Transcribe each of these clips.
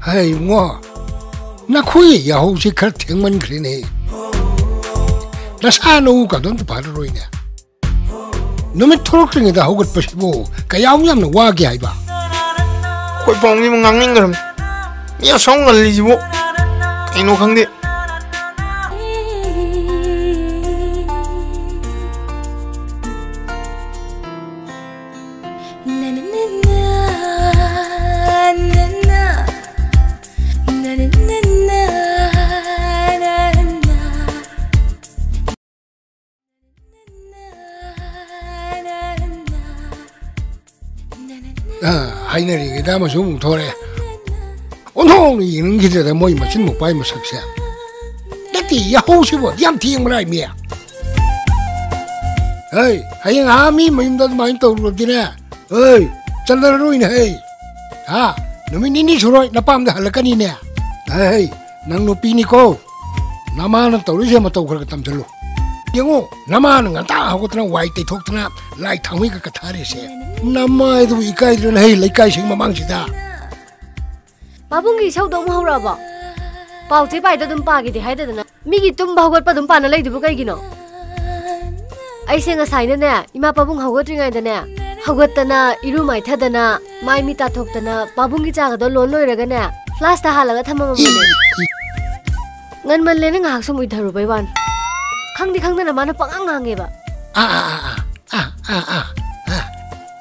Hey, ngô, na khui ya hậu chỉ khát tiếng mình cái này, na sao nó cả đón tập rồi nè, nó mới thốt ra người ta hậu gật bớt bố, cái áo nhắm nó qua cái ai ba, quay phòng đi mà ngang nhanh rồi, nhiều sống gần gì bố, cái nó không đi. hay này người ta mà xuống thôi đấy, ôn hồn thì những cái gì mỗi mà xin một bài mà sạch sẽ, đất thì hậu chứ bộ yam thiên mà lại mía, hey, hay anh ami mà chúng ta mà anh tàu rồi thế nè, hey, chân ra rồi nè, hey, nó mới nín rồi, nó pam đã là cái nè, hey, nang nupi ni cô, nama nang tàu rồi mà tàu cái tâm chân luôn. Yang nama nang ta aku tenang white te thok tenang lai thangwi ka kathare se nama itu ikai ron hei leikai sing mamang sita babungi sau dom hora ba pau te pai da dum pa gi de haida na mi gi tum bhagot pa dum pa na lei du kai gi no ai se nga sai na ima babung hagot ringai da na hagot ta na iru mai tha da na mai mi ta thok ta na babungi cha ga do lon loi ra ga na flash ta hala ga thamam ne ngan man le na ngak sum ui tharu bai wan khangdi khangdana mana pangang ngange ba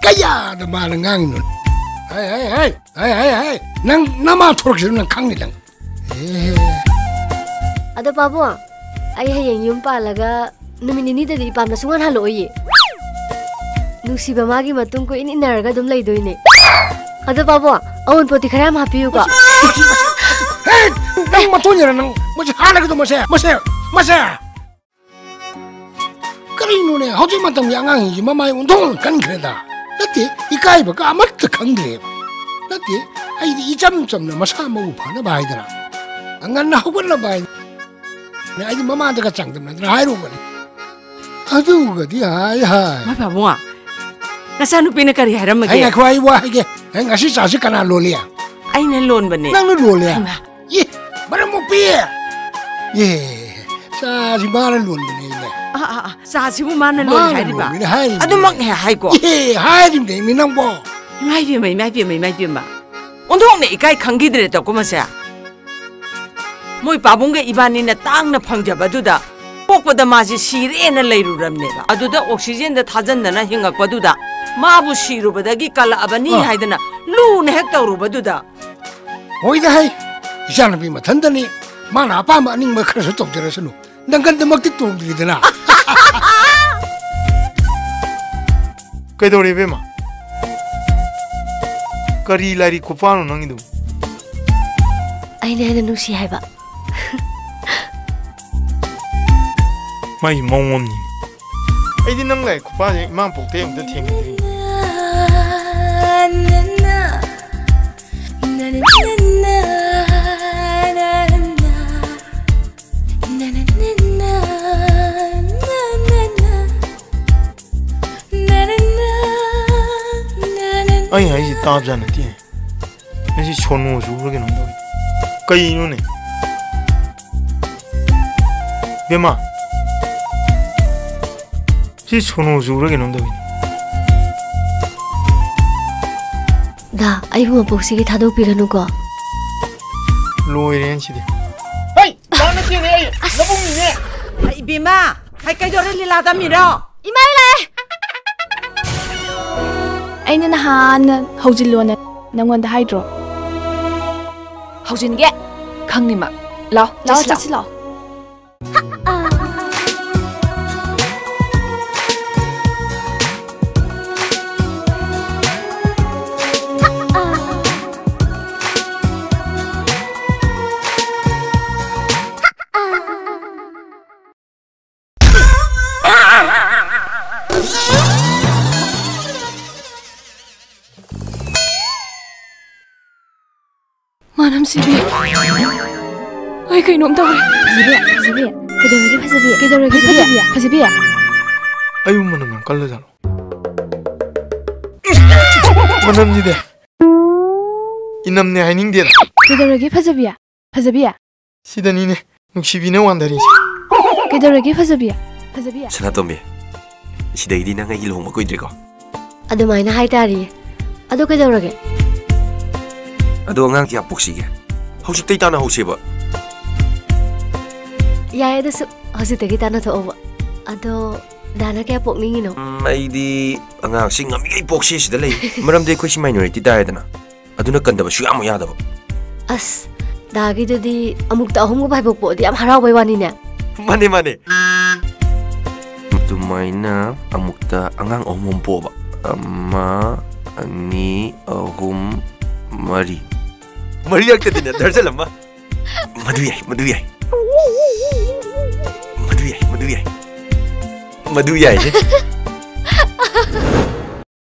kaya da mana ngang no hey nang nama thork sin nang khangni lang ada babu ai hayeng yum pa laga numini ni da di pam na sungan halo yi nusi ba magi matung ko in inarga dum lei doine ada babu awon poti kharam hapiu ka hey nang matonya nang mo hala ga dum mase 그리노네 하지만 또 양앙이지 마마이 운동을 간 그래다 나티 이까이 버가 아무것도 강대 나티 아이디 이 점점 넘어 사먹고 파나 봐이더라 안 간나 하고나 봐이 내 아이디 마마한테가 장담나 하이로 거리 아주 거디 하이 마 바보아 나 사누피나 까리 하람게 아이 과이 와 이게 nga 자식 가나 롤이야 아이네 론 버네 나는 롤이야 예 바로 못 피해 예 사지 말을 롤네 사지부 많은 론 하리바 아두막 해 하이고 예 하이림데 미낭보 마이비마 온통네 이까이 강기들에 고마세 모이 바봉게 이반이나 땅나 펑잡아두다 꼭보다 마시 시레나 레이루람네바 아두다 옥시젠데 타잔다나 힝각바두다 마부 시루바다기 깔라아바니 하이드나 루네 핵다우루바두다 오이다 하이 이자는 비마 단단히 마나 아빠마 아닌 뭐 그래서 똑절해서노 난 근데 막 띠똥들이잖아 Kaidore bema kari lari kupano nangidu aina na nusi hai ba mai mongonni ai din nang lai kupa je imam pokte yong da theng de ai hai ji tab jana ti ai ji chono zu ro ke no do kai no ne bema ji chono zu ro ke no do da ai hu boxi ki thado piranu ko loi ren chi de ai ba na ti ne ai na bung ni ne ai bima hai kai dore lila da mi ro imai le aina nahan hojilona nangonda haidro hojinge khangnima lao chasi lao Manam sibi. Ay kay nom tawre. Sibi. Kasabi. ayu manang kalla jalo manam ni de inam ne haining de ꯀꯩꯗꯧꯔꯒꯦ ꯐꯖꯕꯤ ꯐꯖꯕꯤ 시다니네 눅시비네 완다리시 ꯀꯩꯗꯧꯔꯒꯦ ꯐꯖꯕꯤ ꯁꯅꯥꯇꯣꯝꯕꯤ ꯁꯤꯗꯩꯗꯤ ꯅꯪ ꯑꯩꯒꯤ ꯂꯨꯍꯣꯡꯕ ꯀꯨꯏꯗ꯭ꯔꯤꯀꯣ ꯑꯗꯨꯃꯥꯏꯅ ꯍꯥꯏꯇꯥꯔꯤ ꯑꯗꯨ ꯀꯩꯗꯧꯔꯒꯦ ꯑꯗꯣ ꯑꯉꯥꯡ ꯀꯌꯥ ꯄꯣꯛꯁꯤꯒꯦ ꯍꯧꯖꯤꯛꯇꯩ ꯇꯥꯅ ꯍꯧꯁꯦꯕ ꯌꯥꯏ ꯑꯗꯨꯁꯨ ꯍꯧꯖꯤꯛꯇꯒꯤ ꯇꯥꯟꯅꯊꯣꯛꯑꯣꯕ ꯑꯗꯣ ꯗꯥꯅ ꯀꯌꯥ ꯄꯣꯛꯅꯤꯡꯉꯤꯅꯣ ꯑꯩꯗꯤ ꯑꯉꯥꯡꯁꯤꯡ ꯉꯝꯃꯤꯉꯩ ꯄꯣꯛꯁꯤ ꯁꯤꯗ ꯂꯩ ꯃꯔꯝꯗꯤ ꯑꯩꯈꯣꯏꯁꯤ ꯃꯥꯏꯅꯣꯔꯤꯇꯤ ꯇꯥꯏꯗꯅ ꯑꯗꯨꯅ ꯀꯟꯗꯕꯁꯨ ꯌꯥꯗꯕ ꯑꯁ ꯗꯥꯒꯤꯗꯨꯗꯤ ꯑꯃꯨꯛꯇ ꯑꯍꯨꯝꯒ ꯄꯥꯏꯕ ꯄꯣꯛꯑꯗꯤ ꯌꯥꯝ ꯍꯔꯥꯎꯕꯩ ꯋꯥꯅꯤꯅꯦ ꯃꯥꯅꯦ ꯑꯗꯨꯃꯥꯏꯅ ꯑꯃꯨꯛꯇ ꯑꯉꯥꯡ ꯑꯍꯨꯝ ꯄꯣꯛꯑꯕ 1 2 3 4 ꯃꯔꯤꯔꯛꯇꯗꯤꯅ ꯗꯔꯖꯟ ꯑꯃ ꯃꯗꯨ ꯌꯥꯏ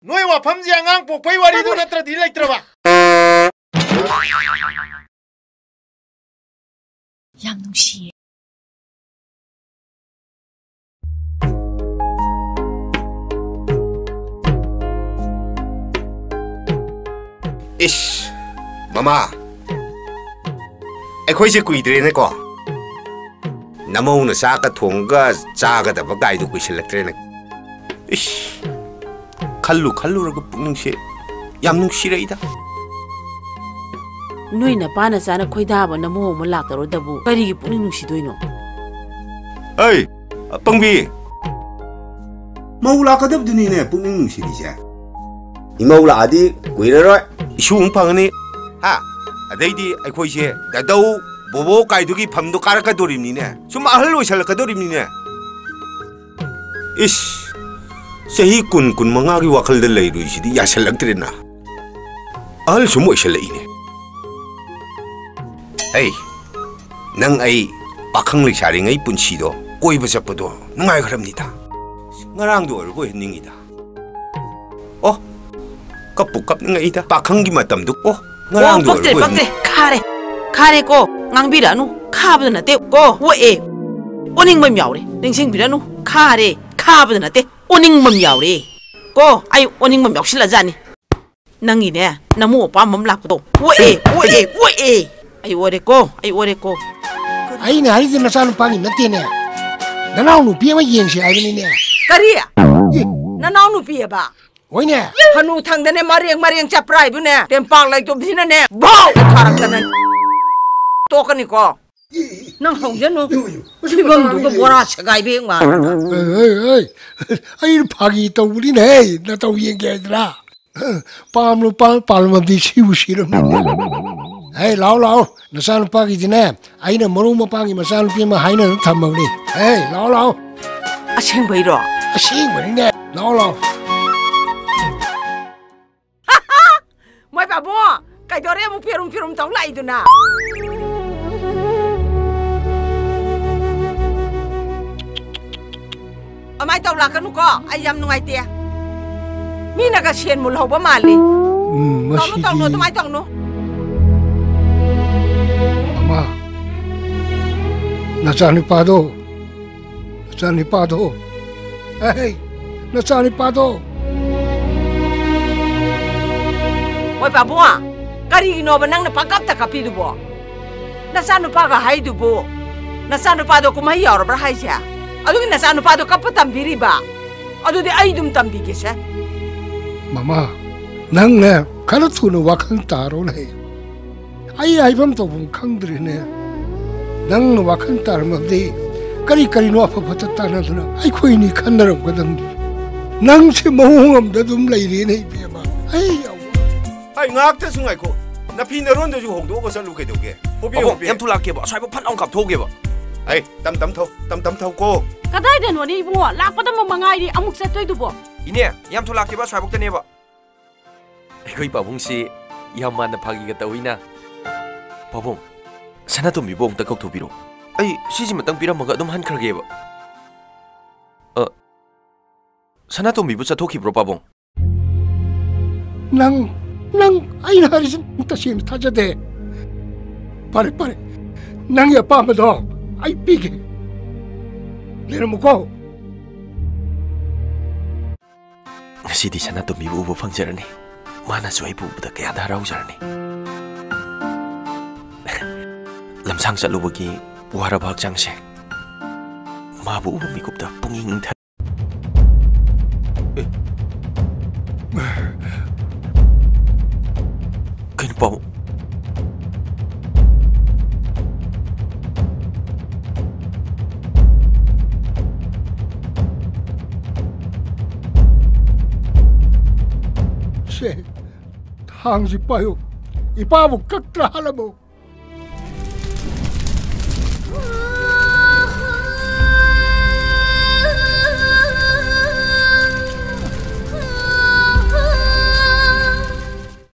너의 와fam지 안강 뽀뽀이 와리도 나트라 딜라 있더라 ꯌꯥꯝ ꯅꯨꯡꯁꯤꯌꯦ 이씨 마마 ꯑꯩꯈꯣꯏꯁꯦ ꯀꯨꯏꯗ꯭ꯔꯦꯅꯦꯀꯣ ꯅꯃꯧꯅ ꯆꯥꯛꯀ ꯊꯣꯡꯒ ꯆꯥꯒꯗꯕ ꯒꯥꯏꯗꯣ ꯀꯨꯏꯁꯤꯜꯂꯛꯇ꯭ꯔꯦꯅꯦ 이씨 ꯈꯜꯂꯨꯔꯒ ꯄꯨꯛꯅꯤꯡꯁꯦ ꯌꯥꯝ ꯅꯨꯡꯁꯤꯔꯛꯏꯗ ꯅꯣꯏ ꯅꯄꯥꯅ ꯆꯥꯅ ꯈꯣꯏꯗꯥꯕ ꯅꯃꯧ ꯑꯃ ꯂꯥꯛꯇꯧꯔꯗꯕꯨ ꯀꯔꯤꯒꯤ ꯄꯨꯛꯅꯤꯡ ꯅꯨꯡꯁꯤꯗꯣꯏꯅꯣ ꯑꯩ ꯄꯪꯕꯤ ꯃꯧ ꯂꯥꯛꯀꯗꯕꯗꯨꯅꯤꯅꯦ ꯄꯨꯛꯅꯤꯡ ꯅꯨꯡꯁꯤꯔꯤꯁꯦ 이모우 라디 구이러러 이슈웅 방은이 하 아데이디 아이코이시 다다우 보보 가이두기 밤도 까락가도림니네 좀 아흘 오샬락가도림니네 이씨 세히 꾼 망하기 와클들 레이루이시디 야샬락드레나 아흘 좀 오샬레이네 에이 능 아이 박항리 샤링의 분시도 꼬이브 잡고도 능아이 그럽니다 nga랑도 얼고 했닝이다 깝ปุ๊ 박항기 맞담도 nga랑도 얼고 빡대 카레고 낭비라누 카브도 나때 오에 오닝맘 야오래 닝싱비라누 카브도 나때 오닝맘 야오래 아이 오닝맘 역실라자니 낭이네 나무 오빠 맘 락도 오에 아이 오래고 아이네 아이들 나사는 방이 나때네 나나오누 비에마 이행시 아이네 까리야 나나오누 비에바 오이네 한우 탕다네 마리앙 잡라이브네 땜빵 라이크 좀 지나네 바우 카락다네 또까니까 난 홍전노 지금 누가 뭐라 세가이비 마 에이 아이 파기 또 우리네 나또 이행게들아 빰로 빰palm디 시우시로 에이 라오 나사는 파기지네 아이네 모로마 파기 마사는 피마 하이는 탐먹니 에이 라오 아생보이로 아생보이네 라오 Mai bà bố, cái đó em một phiền tống lại rồi nè. Ở mai tàu là cái nụ co, ai dám nung ai tia. Mi là cái xiên một hộp bám màn đi. Tàu nó, mai tàu nó. Mama, nasani pado. Hey, nasani pado. Ôi bà bố à, cái gì nó bên năng nó bắt ta cặp đi được bố, nó sao nó bắt hay được bố, nó sao nó bắt được cũng hay ở đó hay sao, ở đó nó sao nó bắt được cặp tầm bì ba, ở đó thì ai đun tầm bì cái sao? Mama, năng nè, cái nó thu nó wakang taro này, ai bấm tàu vùng khang đấy nè, năng nó wakang taro mà đi, cái nó phải bắt ta nó thôi, ai khơi ni khăn nó cái đằng, năng chỉ mong ngầm đã đúng lấy đi này bia mà, ai 아이 ngạc thế 순간 고 나 피너론도 좀 홍도 거서 루게 되게 호비 얌 둘라게 봐 사이버 판 엉갑 도게 봐 아이 땀 타고 그다이든 원이 이봉아 락보다 뭐 망아이리 아묵 세트이도 뭐 이네 얌 둘라게 봐 사이버 때네 봐 이거 이빠봉씨 이한만나 파기가 떠오이나 바봉 사나도 미봉 딱꼭 도비로 아이 시지만 땅 비라먹어 좀 한크게 봐 사나도 미부자 도키브로 바봉 năng ai hari ta sin taja de pare nang ya pa ma do ai pige le mo ko ngasi di sana to mi bu phang jarani mana soi bu da kya da rau jarani lamsang chatlubagi waraba hakchangse mabu uba mikupta punging tha kain pabung se thang si payo ipabu kakra halabo